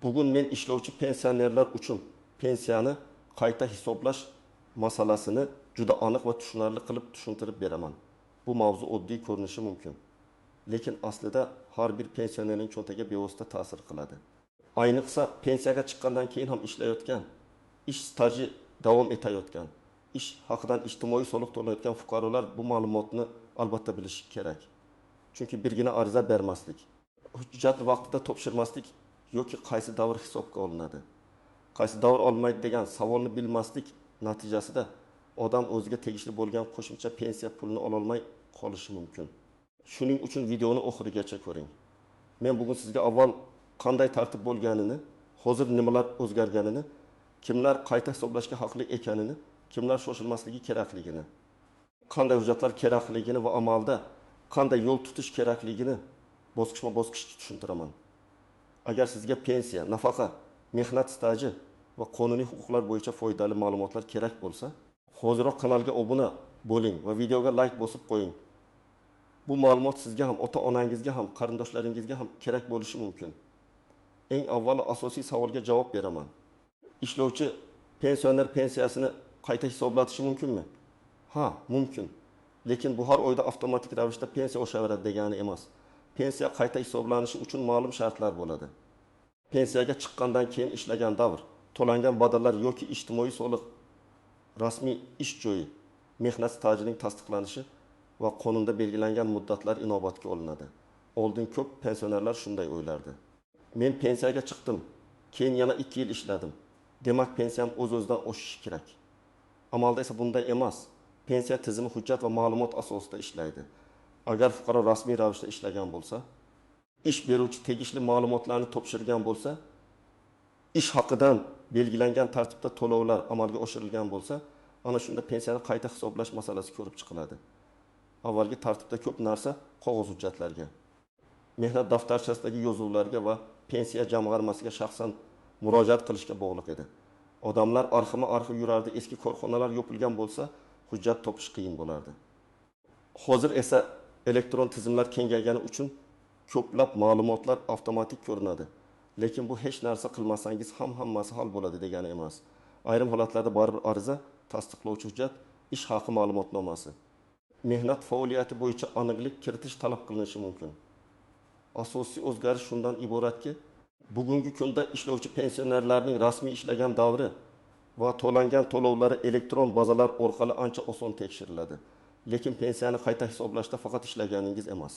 Bugun men ishlovchi pensionerlar uchun pensiyani qayta hisoblash masalasini juda aniq va tushunarli qilib tushuntirib beraman. Bu mavzu oddiy ko'rinishi mumkin, lekin aslida har bir pensionerning cho'ntagiga bevosita ta'sir qiladi. Ayniqsa pensiyaga chiqqandan keyin ham ishlayotgan, ish staji davom etayotgan, ish haqidan ijtimoiy soliq to'layotgan fuqarolar bu ma'lumotni albatta bilishi kerak. Chunki birgina ariza bermaslik, hujjat vaqtida topshirmaslik yoki qaysi davr hisobga olinadi, qaysi davr olmaydi degan savolni bilmaslik natijasida odam o'ziga tegishli bo'lgan qo'shimcha pensiya pulini ola olmay qolishi mumkin. Shuning uchun videoni oxirigacha ko'ring. Men bugun sizga avval qanday tartib bo'lganini, hozir nimalar o'zgarganini, kimlar qayta hisoblashga haqli ekanini, kimlar shoshilmasligi kerakligini, qanday hujjatlar kerakligini va amalda qanday yo'l tutish kerakligini bosqichma-bosqich tushuntiraman. Agar sizga pensiya, nafaqa, mehnat staji va qonuniy huquqlar bo'yicha foydali ma'lumotlar kerak bo'lsa, hoziroq kanalga obuna bo'ling va videoga like bosib qo'ying. Bu ma'lumot sizga ham, ota-onangizga ham, qarindoshlaringizga ham kerak bo'lishi mumkin. Eng avvalo asosiy savolga javob beraman. Ishlovchi pensioner pensiyasini qayta hisoblatishi mumkinmi? Ha, mumkin. Lekin bu har oyda avtomatik ravishda pensiya o'shaveradi degani emas. Pensiya qayta hisoblanishi uchun ma'lum shartlar bo'ladi. Pensiyaga chiqqandan keyin ishlagan davr, to'langan badallar yoki ijtimoiy soliq, rasmiy ish joyi, mehnat stajining tasdiqlanishi va qonunda belgilangan muddatlar inobatga olinadi. Oldin ko'p pensionerlar shunday o'ylardi. Men pensiyaga chiqdim, keyin yana 2 yil ishladim. Demak, pensiyam o'z-o'zidan oshishi kerak. Amalda esa bunday emas. Pensiya tizimi hujjat va ma'lumot asosida ishlaydi. Agar fuqaro rasmiy ravishda ishlagan bo'lsa, ish beruvchi tegishli ma'lumotlarni topshirgan bo'lsa, ish haqidan belgilangan tartibda to'lovlar amalga oshirilgan bo'lsa, ana shunda pensiyani qayta hisoblash masalasi ko'rib chiqiladi. Avvalgi tartibda ko'p narsa qog'oz hujjatlarga, mehnat daftarchasidagi yozuvlarga va pensiya jamg'armasiga shaxsan murojaat qilishga bog'liq edi. Odamlar arxima-arxi yurardi, eski korxonalar yopilgan bo'lsa, hujjat topish qiyin bo'lardi. Hozir esa elektron tizimlar kengaygani uchun ko'plab ma'lumotlar avtomatik ko'rinadi. Lekin bu hech narsa qilmasangiz ham hammasi hal bo'ladi degani emas. Ayrim holatlarda baribir ariza, tasdiqlovchi hujjat, ish haqi ma'lumotnomasi, mehnat faoliyati bo'yicha aniqlik kiritish talab qilinishi mumkin. Asosiy o'zgarish shundan iboratki, bugungi kunda ishlovchi pensionerlarning rasmiy ishlagan davri va to'langan to'lovlari elektron bazalar orqali ancha oson tekshiriladi. Lekin pensiyani qayta hisoblashda faqat ishlaganingiz emas,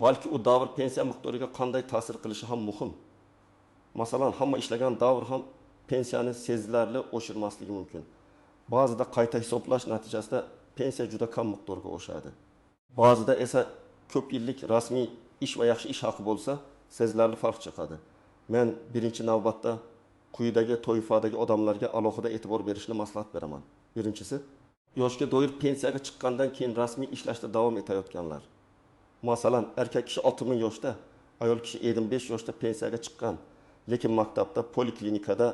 balki u davr pensiya miqdoriga qanday ta'sir qilishi ham muhim. Masalan, hamma ishlagan davr ham pensiyani sezilarli oshirmasligi mumkin. Ba'zida qayta hisoblash natijasida pensiya juda kam miqdorga oshadi. Ba'zida esa ko'p yillik rasmiy ish va yaxshi ish haqi bo'lsa, sezilarli farq chiqadi. Men birinchi navbatda quyidagi toifadagi odamlarga alohida e'tibor berishni maslahat beraman. Birinchisi, yoshga doir pensiyaga chiqqandan keyin rasmiy ishlashda davom etayotganlar. Masalan, erkak kishi 60 yoshda, ayol kishi 75 yoshda pensiyaga chiqqan, lekin maktabda, poliklinikada,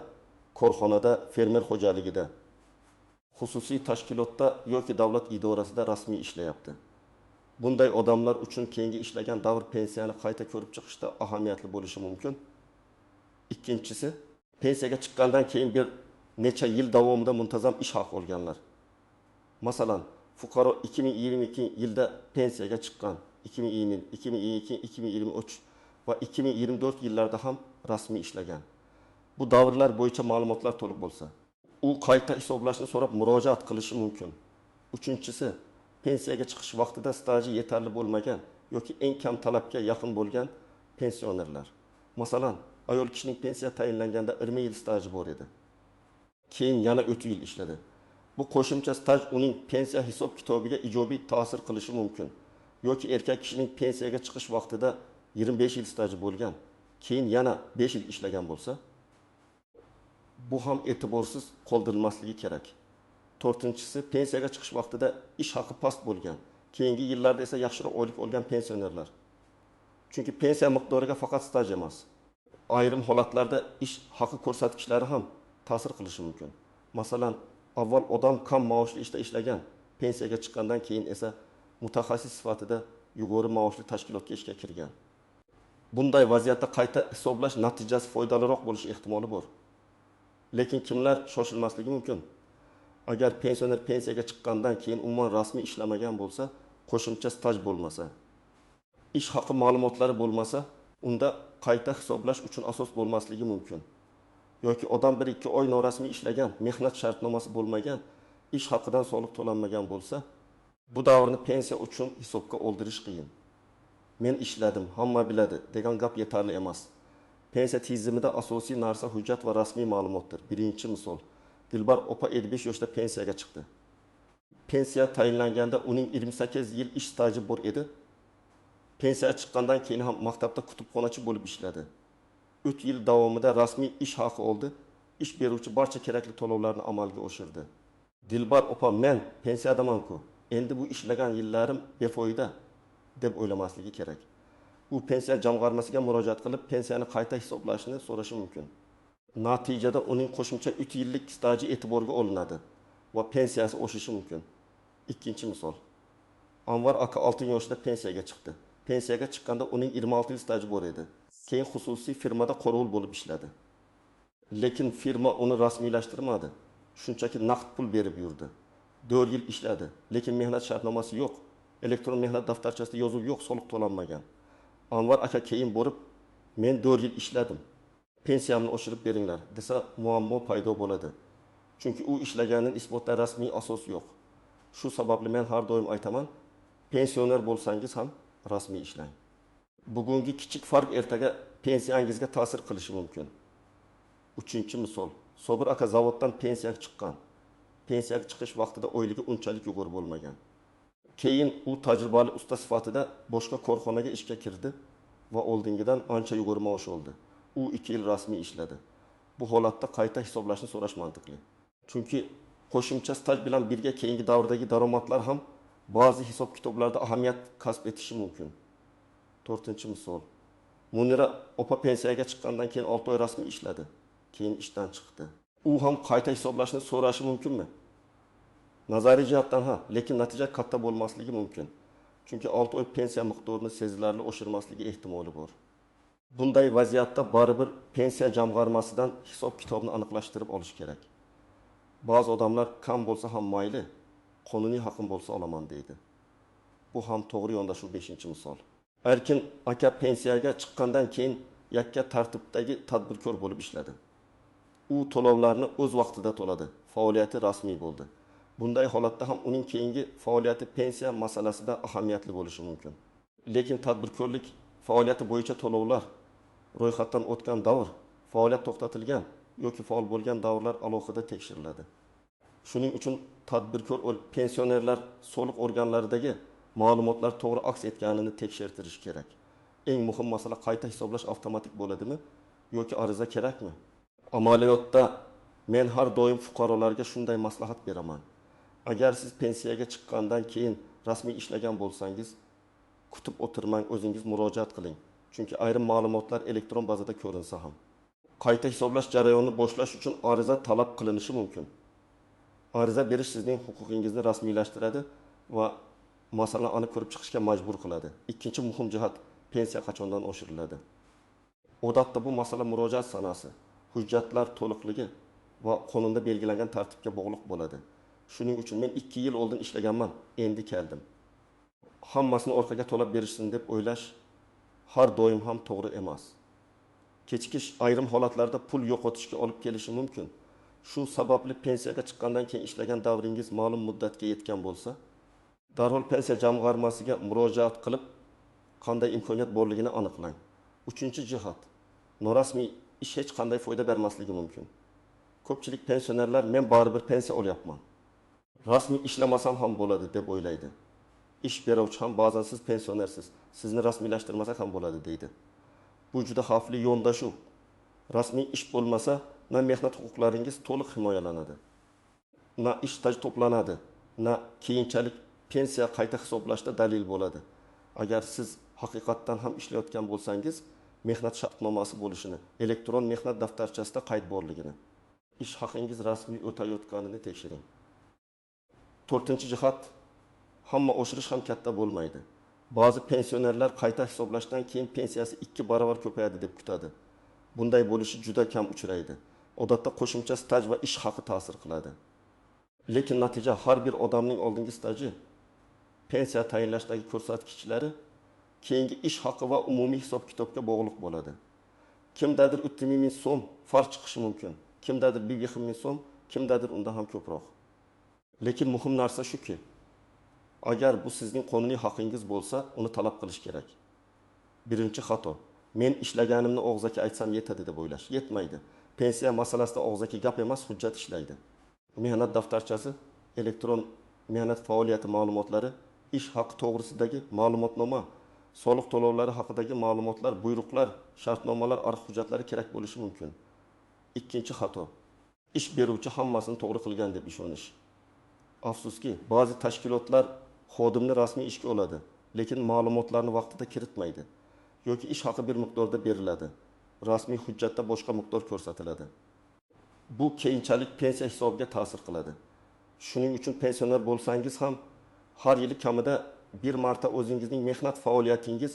korxonada, fermer xo'jaligida, xususiy tashkilotda yoki davlat idorasida rasmiy ishlayapti. Bunday odamlar uchun keyingi ishlagan davr pensiyani qayta ko'rib chiqishda ahamiyatli bo'lishi mumkin. Ikkinchisi, pensiyaga chiqqandan keyin bir necha yil davomida muntazam ish haqi olganlar. Masalan, fuqaro 2022 yilda pensiyaga chiqqan, 2022, 2023 va 2024 yillarda ham rasmiy ishlagan. Bu davrlar bo'yicha ma'lumotlar to'liq bo'lsa, u qayta hisoblashni so'rab murojaat qilishi mumkin. Uchinchisi, pensiyaga chiqish vaqtida staji yetarli bo'lmagan yoki eng kam talabga yaqin bo'lgan pensionerlar. Masalan, ayol kishining pensiya tayinlanganda 20 yil staji bor edi. Keyin yana 3 yil ishladi. Bu qo'shimcha staj uning pensiya hisob kitobiga ijobiy ta'sir qilishi mumkin. Yoki erkak kishining pensiyaga chiqish vaqtida 25 yil staji bo'lgan, keyin yana 5 yil ishlagan bo'lsa, bu ham e'tiborsiz qoldirilmasligi kerak. To'rtinchisi, pensiyaga chiqish vaqtida ish haqi past bo'lgan, keyingi yillarda esa yaxshiroq oylik olgan pensionerlar. Chunki pensiya miqdoriga faqat staj emas, ayrim holatlarda ish haqi ko'rsatkichlari ham ta'sir qilishi mumkin. Masalan, avval odam kam maoshli ishda ishlagan, pensiyaga chiqqandan keyin esa mutaxassis sifatida yuqori maoshli tashkilotga ishga kirgan. Bunday vaziyatda qayta hisoblash natijasi foydaliroq bo'lishi ehtimoli bor. Lekin kimlar shoshilmasligi mumkin? Agar pensioner pensiyaga chiqqandan keyin umuman rasmiy ishlamagan bo'lsa, qo'shimcha staj bo'lmasa, ish haqi ma'lumotlari bo'lmasa, unda qayta hisoblash uchun asos bo'lmasligi mumkin. Yoki odam 1-2 oy norasmiy ishlagan, mehnat shartnomasi bo'lmagan, ish haqidan soliq to'lanmagan bo'lsa, bu davrni pensiya uchun hisobga oldirish qiyin. Men ishladim, hamma biladi degan gap yetarli emas. Pensiya tizimida asosiy narsa hujjat va rasmiy ma'lumotdir. Birinchi misol, Dilbar opa 55 yoshda pensiyaga chiqdi. Pensiya tayinlanganda uning 28 yil ish staji bor edi. Pensiyaga chiqqandan keyin ham maktabda kutubxonachi bo'lib ishladi. 3 yil davomida rasmiy ish haqi oldi. Ish beruvchi barcha kerakli to'lovlarni amalga oshirdi. Dilbar opa, men pensiyadaman-ku. Endi bu ishlagan yillarim befoyda deb o'ylamasligi kerak. U pensiya jamg'armasiga murojaat qilib, pensiyani qayta hisoblashni so'rashi mumkin. Natijada uning qo'shimcha 3 yillik staji e'tiborga olinadi va pensiyasi oshishi mumkin. Ikkinchi misol. Anvar aka 6 yoshda pensiyaga chiqdi. Pensiyaga chiqqanda uning 26 yil staji bor edi. Keyin xususiy firmada qorovul bo'lib ishladi. Lekin firma uni rasmiylashtirmadi. Shunchaki naqd pul berib yurdi. 4 yil ishladi, lekin mehnat shartnomasi yo'q. Elektron mehnat daftarchasida yozuv yo'q, soliq to'lanmagan. Anvar aka keyin borib, men 4 yil ishladim. Pensiyamni oshirib beringlar desa, muammo paydo bo'ladi. Chunki u ishlaganining isbotida rasmiy asos yo'q. Shu sababli men har doim aytaman, pensioner bo'lsangiz ham rasmiy ishlang. Bugungi kichik farq ertaga pensiyangizga ta'sir qilishi mumkin. Uchinchi misol, Sobir aka zavoddan pensiyaga chiqqan. Pensiyaga chiqish vaqtida oyligi unchalik yuqori bo'lmagan. Keyin u tajribali usta sifatida boshqa korxonaga ishga kirdi va oldingidan ancha yuqori maosh oldi. U 2 yil rasmiy ishladi. Bu holatda qayta hisoblashni so'rash mantiqli. Chunki qo'shimcha staj bilan birga keyingi davrdagi daromadlar ham ba'zi hisob-kitoblarda ahamiyat kasb etishi mumkin. 4-misol. Munira opa pensiyaga chiqqandan keyin 6 oy rasmiy ishladi. Keyin ishdan chiqdi. U ham qayta hisoblashni so'rashi mumkinmi? Nazariy jihatdan ha, lekin natija katta bo'lmasligi mumkin. Chunki 6 oy pensiya miqdorini sezilarli oshirmasligi ehtimoli bor. Bunday vaziyatda baribir pensiya jamg'armasidan hisob-kitobni aniqlashtirib olish kerak. Ba'zi odamlar kam bo'lsa ham mayli, qonuniy haqim bo'lsa olaman deydi. Bu ham to'g'ri yondashuv 5-misol. Erkin aka pensiyaga chiqqandan keyin yakka tartibdagi tadbirkor bo'lib ishladi. U to'lovlarni o'z vaqtida to'ladi. Faoliyati rasmiy bo'ldi. Bunday holatda ham uning keyingi faoliyati pensiya masalasida ahamiyatli bo'lishi mumkin. Lekin tadbirkorlik faoliyati bo'yicha to'lovlar ro'yxatdan o'tgan davr, faoliyat to'xtatilgan yoki faol bo'lgan davrlar alohida tekshiriladi. Shuning uchun tadbirkor pensionerlar soliq organlaridagi ma'lumotlar to'g'ri aks etganini tekshirtirish kerak. Eng muhim masala qayta hisoblash avtomatik bo'ladimi yoki ariza kerakmi? Amaliyotda men har doim fuqarolarga shunday maslahat beraman. Agar siz pensiyaga chiqqandan keyin rasmiy ishlagan bo'lsangiz, kutib o'tirmang, o'zingiz murojaat qiling. Chunki ayrim ma'lumotlar elektron bazada ko'rinsa ham. Qayta hisoblash jarayonini boshlash uchun ariza talab qilinishi mumkin. Ariza berish sizning huquqingizni rasmiylashtiradi va masalani aniq ko'rib chiqishga majbur qiladi. Ikkinchi muhim jihat, pensiya qachondan oshiriladi. Odatda bu masala murojaat sanasi, hujjatlar to'liqligi va qonunda belgilangan tartibga bog'liq bo'ladi. Shuning uchun men 2 yil oldin ishlaganman, endi keldim. Hammasini orqaga to'lab berishsin deb o'ylash har doim ham to'g'ri emas. Kechikish ayrim holatlarda pul yo'qotishga olib kelishi mumkin. Shu sababli pensiyaga chiqqandan keyin ishlagan davringiz ma'lum muddatga yetgan bo'lsa, darhol pensiya jamg'armasiga murojaat qilib, qanday imkoniyat borligini aniqlang. 3-jihat, norasmiy ish hech qanday foyda bermasligi mumkin. Ko'pchilik pensionerlar men baribir pensiya olyapman, rasmiy ishlamasam ham bo'ladi deb o'ylaydi. Ish beruvchi ham ba'zan siz pensionersiz, sizni rasmiylashtirmasa ham bo'ladi deydi. Bu juda xavfli yondashuv. Rasmiy ish bo'lmasa, na mehnat huquqlaringiz to'liq himoyalanadi, na ish staji to'planadi, na keyinchalik pensiya qayta hisoblashda dalil bo'ladi. Agar siz haqiqatdan ham ishlayotgan bo'lsangiz, mehnat shartnomasi bo'lishini, elektron mehnat daftarchasida qayd borligini, ish haqingiz rasmiy o'tayotganini tekshiring. 4-jihat, hamma oshirish ham katta bo'lmaydi. Ba'zi pensionerlar qayta hisoblashdan keyin pensiyasi 2 barobar ko'payadi deb kutadi. Bunday bo'lishi juda kam uchraydi. Odatda qo'shimcha staj va ish haqi ta'sir qiladi. Lekin natija har bir odamning oldingi staji, pensiya tayinlashdagi ko'rsatkichlari keyingi ish haqi va umumiy hisob-kitobga bog'liq bo'ladi. Kimdadir 300 ming so'm farq chiqishi mumkin. Kimdadir 1,5 ming so'm, kimdadir undan ham ko'proq. Lekin muhim narsa shuki, agar bu sizning qonuniy haqingiz bo'lsa, uni talab qilish kerak. Birinchi xato: men ishlaganimni og'zaki aytsam yetadi deb o'ylash. Yetmaydi. Pensiya masalasida og'zaki gap emas, hujjat ishlaydi. Mehnat daftarchasi, elektron mehnat faoliyati ma'lumotlari, ish haqi to'g'risidagi ma'lumotnoma, soliq to'lovlari haqidagi ma'lumotlar, buyruqlar, shartnomalar, arx hujjatlari kerak bo'lishi mumkin. Ikkinchi xato: ish beruvchi hammasini to'g'ri qilgan deb ishonish. Afsuski, ba'zi tashkilotlar xodimni rasmiy ishga oladi, lekin ma'lumotlarni vaqtida kiritmaydi yoki ish haqi bir miqdorda beriladi. Rasmiy hujjatda boshqa miqdor ko'rsatiladi. Bu keyinchalik pensiya hisobiga ta'sir qiladi. Shuning uchun pensioner bo'lsangiz ham har yili kamida bir marta o'zingizning mehnat faoliyatingiz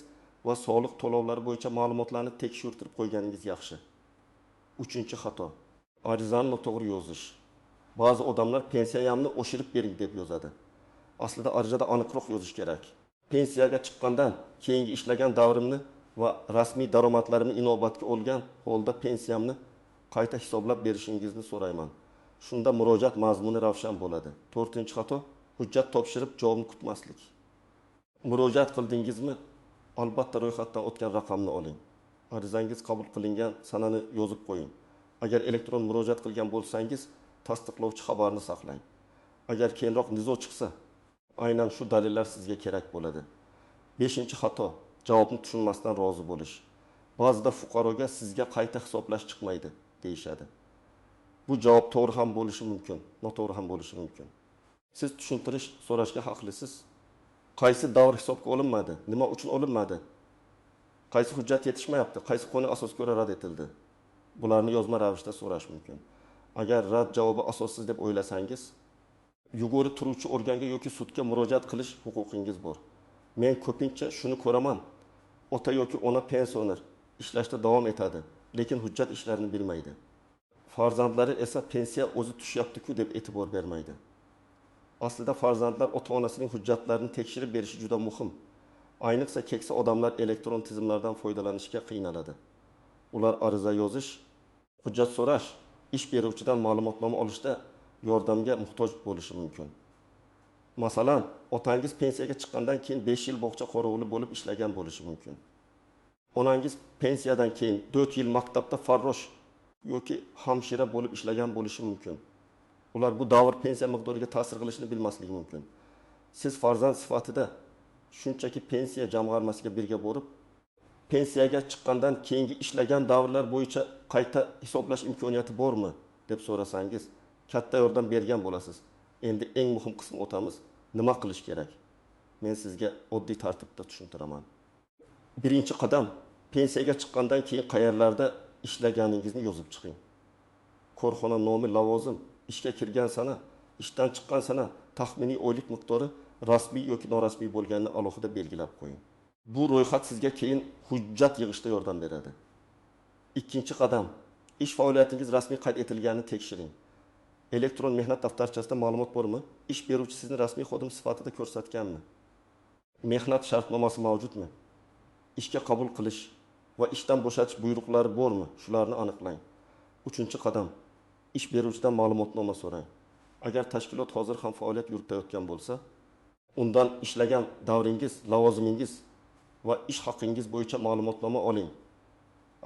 va soliq to'lovlari bo'yicha ma'lumotlarni tekshirtirib qo'yganingiz yaxshi. Uchinchi xato: arizani noto'g'ri yozish. Ba'zi odamlar pensiyamni oshirib bering deb yozadi. Aslida arizada aniqroq yozish kerak. Pensiyaga chiqqandan keyingi ishlagan davrimni va rasmiy daromadlarimni inobatga olgan holda pensiyamni qayta hisoblab berishingizni so'rayman. Shunda murojaat mazmuni ravshan bo'ladi. 4-xato: hujjat topshirib javobni kutmaslik. Murojaat qildingizmi? Albatta ro'yxatdan o'tgan raqamni oling. Arizangiz qabul qilingan sanani yozib qo'ying. Agar elektron murojaat qilgan bo'lsangiz, tasdiqlovchi xabarni saqlang. Agar keyinroq nizo chiqsa, aynan shu dalillar sizga kerak bo'ladi. 5-xato: javobni tushunmasdan rozi bo'lish. Ba'zida fuqaroga sizga qayta hisoblash chiqmaydi deyishadi. Bu javob to'g'ri ham bo'lishi mumkin, noto'g'ri ham bo'lishi mumkin. Siz tushuntirish so'rashga haqlisiz. Qaysi davr hisobga olinmadi? Nima uchun olinmadi? Qaysi hujjat yetishmayapti? Qaysi qonun asosiga ko'ra rad etildi? Bularni yozma ravishda so'rash mumkin. Agar rad javobi asossiz deb o'ylasangiz, yugurib turuvchi organga yoki sudga murojaat qilish huquqingiz bor. Men ko'pincha shuni ko'raman. Ota yoki ona pensioner ishlashda davom etadi, lekin hujjat ishlarini bilmaydi. Farzandlari esa pensiya o'zi tushyapti-ku deb e'tibor bermaydi. Aslida farzandlar ota-onasining hujjatlarini tekshirib berishi juda muhim. Ayniqsa keksa odamlar elektron tizimlardan foydalanishga qiynaladi. Ular ariza yozish, hujjat so'rash, ish beruvchidan ma'lumotnoma olishda yordamga muhtoj bo'lishi mumkin. Masalan, otangiz pensiyaga chiqqandan keyin 5 yil bog'cha qorovuli bo'lib ishlagan bo'lishi mumkin. Onangiz pensiyadan keyin 4 yil maktabda farrosh yoki hamshira bo'lib ishlagan bo'lishi mumkin. Ular bu davr pensiya miqdoriga ta'sir qilishini bilmasligi mumkin. Siz farzand sifatida shunchaki pensiya jamg'armasiga birga borib, pensiyaga chiqqandan keyingi ishlagan davrlar bo'yicha qayta hisoblash imkoniyati bormi deb so'rasangiz, katta yordam bergan bo'lasiz. Endi eng muhim qismga o'tamiz. Nima qilish kerak? Men sizga oddiy tartibda tushuntiraman. Birinchi qadam: pensiyaga chiqqandan keyin qayerlarda ishlaganingizni yozib chiqing. Korxona nomi, lavozim, ishga kirgan sana, ishdan chiqqan sana, taxminiy oylik miqdori rasmiy yoki norasmiy bo'lganini alohida belgilab qo'ying. Bu ro'yxat sizga keyin hujjat yig'ishda yordam beradi. Ikkinchi qadam: ish faoliyatingiz rasmiy qayd etilganini tekshiring. Elektron mehnat daftarchasida ma'lumot bormi? Ish beruvchi sizni rasmiy xodim sifatida ko'rsatganmi? Mehnat shartnomasi mavjudmi? Ishga qabul qilish va ishdan bo'shatish buyruqlari bormi? Shularni aniqlang. 3-qadam: ish beruvchidan ma'lumotnoma so'rang. Agar tashkilot hozir ham faoliyat yuritayotgan bo'lsa, undan ishlagan davringiz, lavozimingiz va ish haqingiz bo'yicha ma'lumotnoma oling.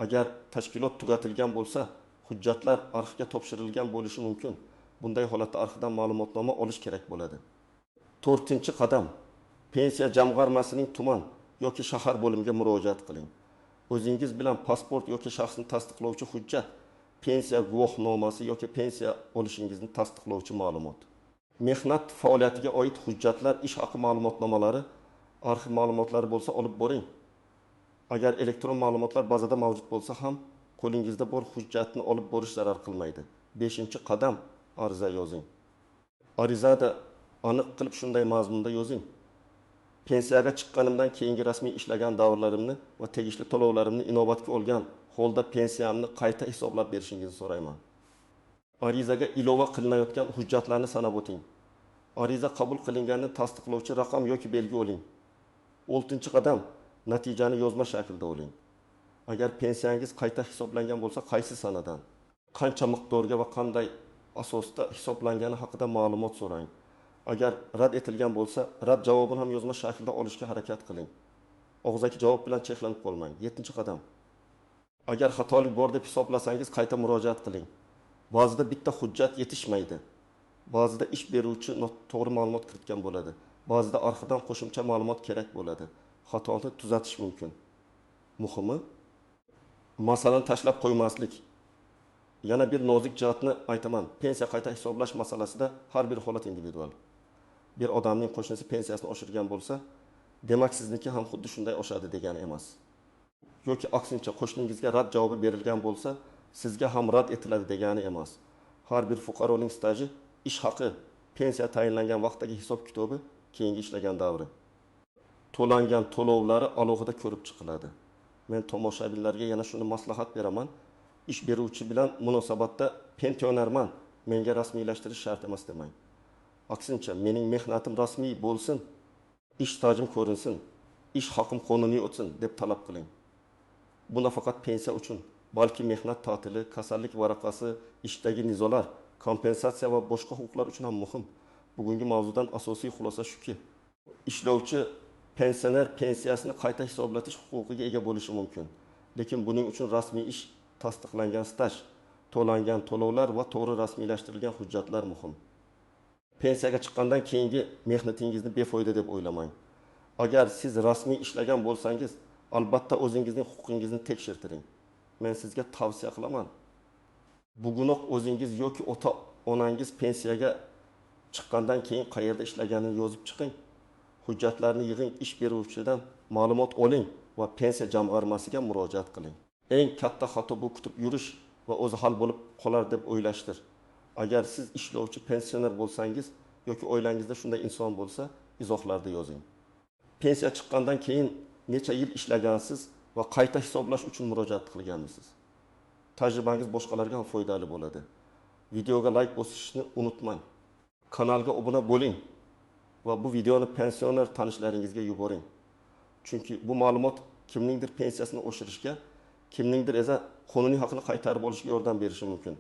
Agar tashkilot tugatilgan bo'lsa, hujjatlar arxivga topshirilgan bo'lishi mumkin. Bunday holatda arxivdan ma'lumotnoma olish kerak bo'ladi. 4-qadam: pensiya jamg'armasining tuman yoki shahar bo'limiga murojaat qiling. O'zingiz bilan pasport yoki shaxsni tasdiqlovchi hujjat, pensiya guvohnomasi yoki pensiya olishingizni tasdiqlovchi ma'lumot. Mehnat faoliyatiga oid hujjatlar, ish haqi ma'lumotnomalari, arxiv ma'lumotlari bo'lsa olib boring. Agar elektron ma'lumotlar bazada mavjud bo'lsa ham, qo'lingizda bor hujjatni olib borish zarar qilmaydi. 5-qadam: ariza yozing. Arizada aniq qilib shunday mazmunda yozing. Pensiyaga chiqqanimdan keyingi rasmiy ishlagan davrlarimni va tegishli to'lovlarimni inobatga olgan holda pensiyamni qayta hisoblab berishingizni so'rayman. Arizaga ilova qilinayotgan hujjatlarni sanab o'ting. Ariza qabul qilinganini tasdiqlovchi raqam yoki belgi oling. 6-qadam natijani yozma shaklda oling. Agar pensiyangiz qayta hisoblangan bo'lsa, qaysi sanadan, qancha miqdorga va qanday asosda hisoblangani haqida ma'lumot so'rang. Agar rad etilgan bo'lsa, rad javobini ham yozma shaklda olishga harakat qiling. Og'zaki javob bilan cheklanib qolmang. 7-qadam. Agar xatolik bor deb hisoblasangiz, qayta murojaat qiling. Ba'zida bitta hujjat yetishmaydi. Ba'zida ish beruvchi to'g'ri ma'lumot kiritgan bo'ladi. Ba'zida orqadan qo'shimcha ma'lumot kerak bo'ladi. Xatoni tuzatish mumkin. Muhimi, masalani tashlab qo'ymaslik. Yana bir nozik jihatni aytaman. Pensiya qayta hisoblash masalasida har bir holat individual. Bir odamning qo'shnisi pensiyasini oshirgan bo'lsa, demak sizniki ham xuddi shunday oshadi degani emas. Yoki aksincha qo'shningizga rad javobi berilgan bo'lsa, sizga ham rad etiladi degani emas. Har bir fuqaroning staji, ish haqi, pensiya tayinlangan vaqtdagi hisob kitobi, keyingi ishlagan davri. To'langan to'lovlari alohida ko'rib chiqiladi. Men tomoshabinlarga yana shuni maslahat beraman. Ish beruvchi bilan munosabatda pensionerman, menga rasmiylashtirish shart emas demang. Aksincha, mening mehnatim rasmiy bo'lsin, ish stajim ko'rinsin, ish haqim qonuniy o'tsin deb talab qiling. Bu nafaqat pensiya uchun, balki mehnat ta'tili, kasallik varaqasi, ishdagi nizolar, kompensatsiya va boshqa huquqlar uchun ham muhim. Bugungi mavzudan asosiy xulosa shuki, ishlovchi pensioner pensiyasini qayta hisoblatish huquqiga ega bo'lishi mumkin. Lekin buning uchun rasmiy ish, tasdiqlangan staj, to'langan to'lovlar va to'g'ri rasmiylashtirilgan hujjatlar muhim. Pensiyaga chiqqandan keyingi mehnatingizni befoyda deb o'ylamang. Agar siz rasmiy ishlagan bo'lsangiz, albatta o'zingizning huquqingizni tekshirtiring. Men sizga tavsiya qilaman. Bugunoq o'zingiz yoki ota-onangiz pensiyaga chiqqandan keyin qayerda ishlaganini yozib chiqing. Hujjatlarni yig'ing, ish beruvchidan ma'lumot oling va pensiya jamg'armasiga murojaat qiling. Eng katta xato bu kutib yurish va o'zi hal bo'lib qolar deb o'ylashdir. Agar siz ishlovchi pensioner bo'lsangiz yoki oilangizda shunday inson bo'lsa, izohlarda yozing. Pensiya chiqqandan keyin necha yil ishlagansiz va qayta hisoblash uchun murojaat qilganmisiz? Tajribangiz boshqalarga ham foydali bo'ladi. Videoga like bosishni unutmang. Kanalga obuna bo'ling va bu videoni pensioner tanishlaringizga yuboring. Chunki bu ma'lumot kimningdir pensiyasini oshirishga, kimningdir esa qonuniy haqini qaytarib olishga yordam berishi mumkin.